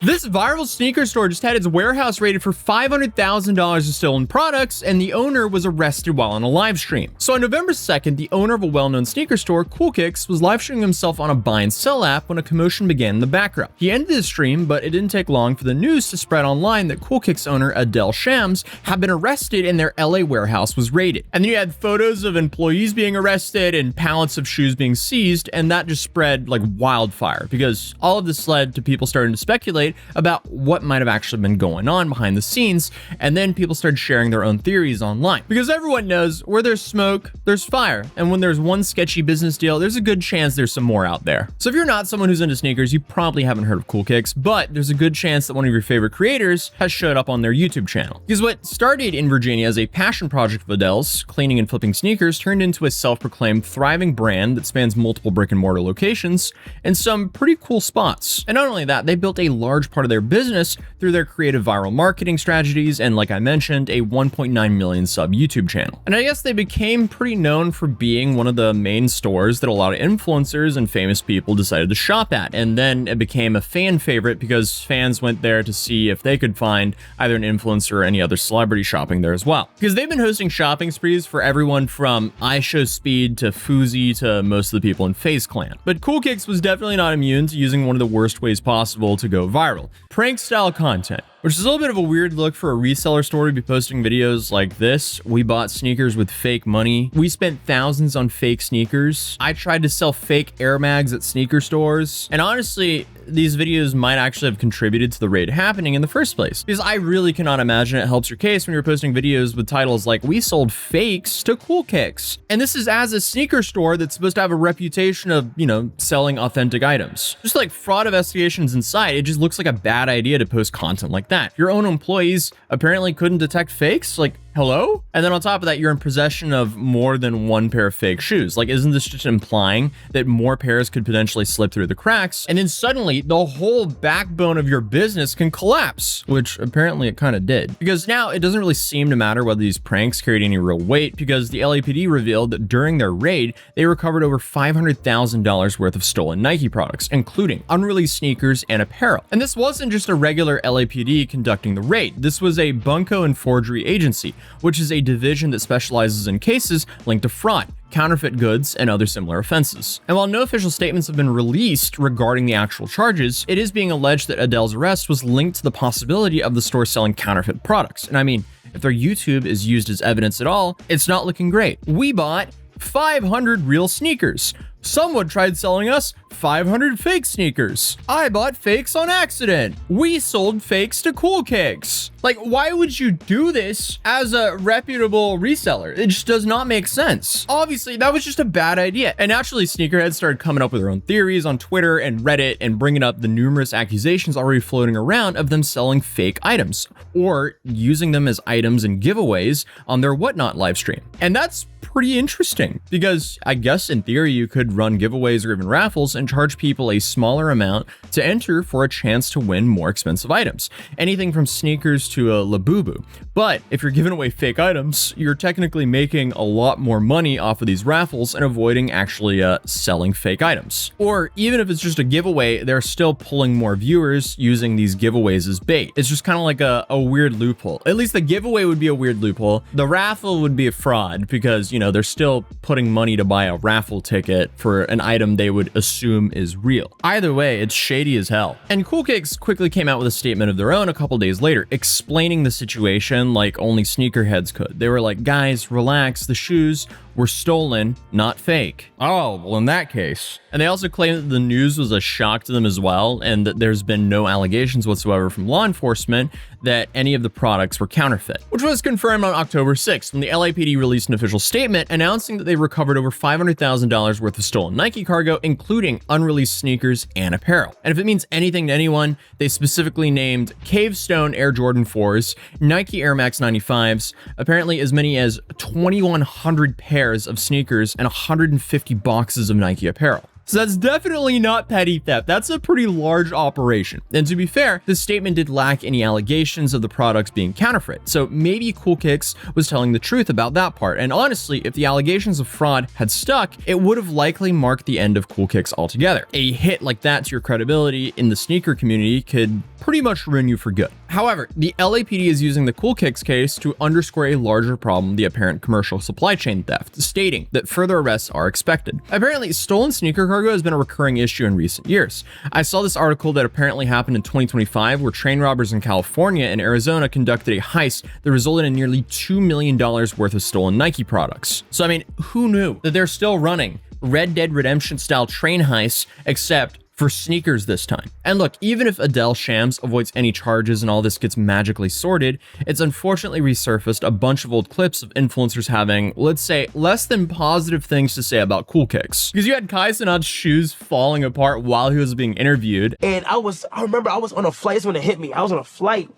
This viral sneaker store just had its warehouse raided for $500,000 of stolen products, and the owner was arrested while on a live stream. So on November 2nd, the owner of a well-known sneaker store, Coolkicks, was live streaming himself on a buy and sell app when a commotion began in the background. He ended his stream, but it didn't take long for the news to spread online that Coolkicks owner Adele Shams had been arrested and their LA warehouse was raided. And then you had photos of employees being arrested and pallets of shoes being seized, and that just spread like wildfire because all of this led to people starting to speculate about what might have actually been going on behind the scenes, and then people started sharing their own theories online. Because everyone knows where there's smoke, there's fire, and when there's one sketchy business deal, there's a good chance there's some more out there. So if you're not someone who's into sneakers, you probably haven't heard of Coolkicks, but there's a good chance that one of your favorite creators has showed up on their YouTube channel. Because what started in Virginia as a passion project of Adele's, cleaning and flipping sneakers, turned into a self-proclaimed thriving brand that spans multiple brick and mortar locations and some pretty cool spots. And not only that, they built a large part of their business through their creative viral marketing strategies and, like I mentioned, a 1.9 million sub YouTube channel. And I guess they became pretty known for being one of the main stores that a lot of influencers and famous people decided to shop at. And then it became a fan favorite because fans went there to see if they could find either an influencer or any other celebrity shopping there as well. Because they've been hosting shopping sprees for everyone from iShowSpeed to Fuzi to most of the people in FaZe Clan. But Coolkicks was definitely not immune to using one of the worst ways possible to go viral: prank style content, which is a little bit of a weird look for a reseller store to be posting videos like this. We bought sneakers with fake money. We spent thousands on fake sneakers. I tried to sell fake Air Mags at sneaker stores. And honestly, these videos might actually have contributed to the raid happening in the first place, because I really cannot imagine it helps your case when you're posting videos with titles like "We sold fakes to Coolkicks." And this is as a sneaker store that's supposed to have a reputation of, selling authentic items. Just like fraud investigations inside, it just looks like a bad idea to post content like that. Your own employees apparently couldn't detect fakes? Like, hello? And then on top of that, you're in possession of more than one pair of fake shoes. Like, isn't this just implying that more pairs could potentially slip through the cracks? And then suddenly the whole backbone of your business can collapse, which apparently it kind of did. Because now it doesn't really seem to matter whether these pranks carried any real weight, because the LAPD revealed that during their raid, they recovered over $500,000 worth of stolen Nike products, including unreleased sneakers and apparel. And this wasn't just a regular LAPD conducting the raid. This was a bunco and forgery agency, which is a division that specializes in cases linked to fraud, counterfeit goods, and other similar offenses. And while no official statements have been released regarding the actual charges, it is being alleged that Adele's arrest was linked to the possibility of the store selling counterfeit products. And I mean, if their YouTube is used as evidence at all, it's not looking great. We bought 500 real sneakers. Someone tried selling us 500 fake sneakers. I bought fakes on accident. We sold fakes to Coolkicks. Like, why would you do this as a reputable reseller? It just does not make sense. Obviously, that was just a bad idea. And naturally, sneakerheads started coming up with their own theories on Twitter and Reddit and bringing up the numerous accusations already floating around of them selling fake items or using them as items in giveaways on their Whatnot live stream. And that's pretty interesting because I guess in theory you could run giveaways or even raffles and charge people a smaller amount to enter for a chance to win more expensive items. Anything from sneakers to a Labubu. But if you're giving away fake items, you're technically making a lot more money off of these raffles and avoiding actually selling fake items. Or even if it's just a giveaway, they're still pulling more viewers using these giveaways as bait. It's just kind of like a weird loophole. At least the giveaway would be a weird loophole. The raffle would be a fraud because, they're still putting money to buy a raffle ticket for an item they would assume is real. Either way, it's shady as hell. And Coolkicks quickly came out with a statement of their own a couple days later, explaining the situation like only sneakerheads could. They were like, guys, relax, the shoes were stolen, not fake. Oh, well, in that case. And they also claimed that the news was a shock to them as well, and that there's been no allegations whatsoever from law enforcement that any of the products were counterfeit, which was confirmed on October 6th when the LAPD released an official statement announcing that they recovered over $500,000 worth of stolen Nike cargo, including unreleased sneakers and apparel. And if it means anything to anyone, they specifically named Cavestone Air Jordan 4s, Nike Air Max 95s, apparently as many as 2,100 pairs of sneakers, and 150 boxes of Nike apparel. So that's definitely not petty theft. That's a pretty large operation. And to be fair, this statement did lack any allegations of the products being counterfeit. So maybe Coolkicks was telling the truth about that part. And honestly, if the allegations of fraud had stuck, it would have likely marked the end of Coolkicks altogether. A hit like that to your credibility in the sneaker community could pretty much ruin you for good. However, the LAPD is using the coolkicks case to underscore a larger problem, the apparent commercial supply chain theft, stating that further arrests are expected. Apparently, stolen sneaker cargo has been a recurring issue in recent years. I saw this article that apparently happened in 2025 where train robbers in California and Arizona conducted a heist that resulted in nearly $2 million worth of stolen Nike products. So I mean, who knew that they're still running Red Dead Redemption style train heists, except for sneakers this time? And look, even if Adele Shams avoids any charges and all this gets magically sorted, it's unfortunately resurfaced a bunch of old clips of influencers having, let's say, less than positive things to say about coolkicks. Because you had Kai Cenat's shoes falling apart while he was being interviewed. And I remember I was on a flight, it's when it hit me. I was on a flight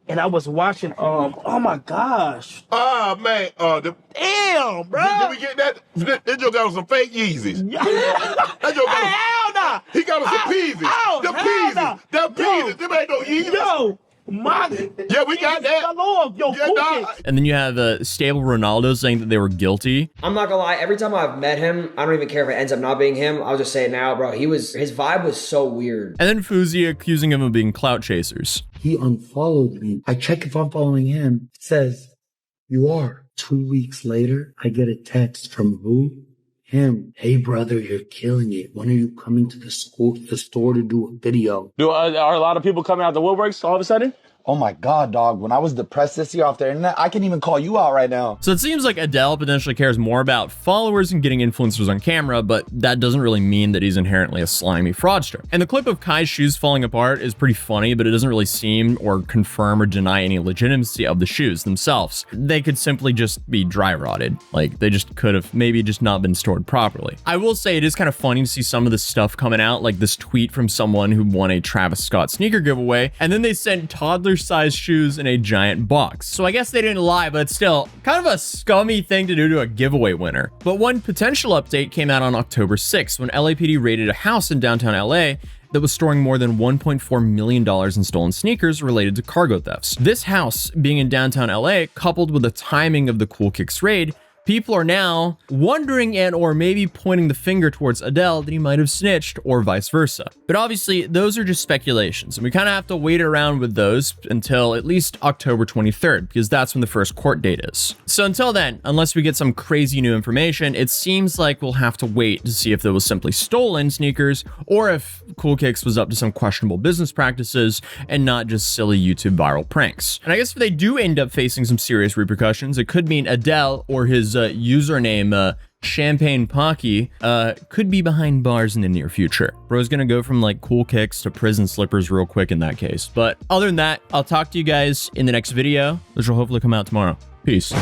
and I was watching, oh my gosh. Man, Damn, bro. Did we get that? That joke got some fake Yeezys. That joke got Hell nah. He got us some Peasies. Oh, Them hell nah. Peasies. Them Peasies. Them ain't no Yeezys. Yo, Yeah, we got that. fell off. Yo, Yeah, coolkicks. And then you have Stable Ronaldo saying that they were guilty. I'm not gonna lie, every time I've met him, I don't even care if it ends up not being him. I'll just say it now, bro. His vibe was so weird. And then Fuzi accusing him of being clout chasers. He unfollowed me. I check if I'm following him. It says, you are. 2 weeks later, I get a text from who? Him. Hey, brother, you're killing it. When are you coming to the store to do a video? Are a lot of people coming out the woodworks all of a sudden? Oh my God, dog. When I was depressed this year off the internet, I can even call you out right now. So it seems like Adele potentially cares more about followers and getting influencers on camera, but that doesn't really mean that he's inherently a slimy fraudster. And the clip of Kai's shoes falling apart is pretty funny, but it doesn't really seem or confirm or deny any legitimacy of the shoes themselves. They could simply just be dry rotted. Like, they just could have maybe just not been stored properly. I will say it is kind of funny to see some of this stuff coming out, like this tweet from someone who won a Travis Scott sneaker giveaway, and then they sent toddler-sized shoes in a giant box. So I guess they didn't lie, but it's still kind of a scummy thing to do to a giveaway winner. But one potential update came out on October 6th when LAPD raided a house in downtown LA that was storing more than $1.4 million in stolen sneakers related to cargo thefts. This house being in downtown LA, coupled with the timing of the coolkicks raid, people are now wondering and or maybe pointing the finger towards Adele that he might have snitched or vice versa. But obviously, those are just speculations, and we kind of have to wait around with those until at least October 23rd, because that's when the first court date is. So until then, unless we get some crazy new information, it seems like we'll have to wait to see if there was simply stolen sneakers or if coolkicks was up to some questionable business practices and not just silly YouTube viral pranks. And I guess if they do end up facing some serious repercussions, it could mean Adele or his username Champagne Pocky could be behind bars in the near future. Bro's gonna go from like coolkicks to prison slippers real quick in that case. But other than that, I'll talk to you guys in the next video, which will hopefully come out tomorrow. Peace.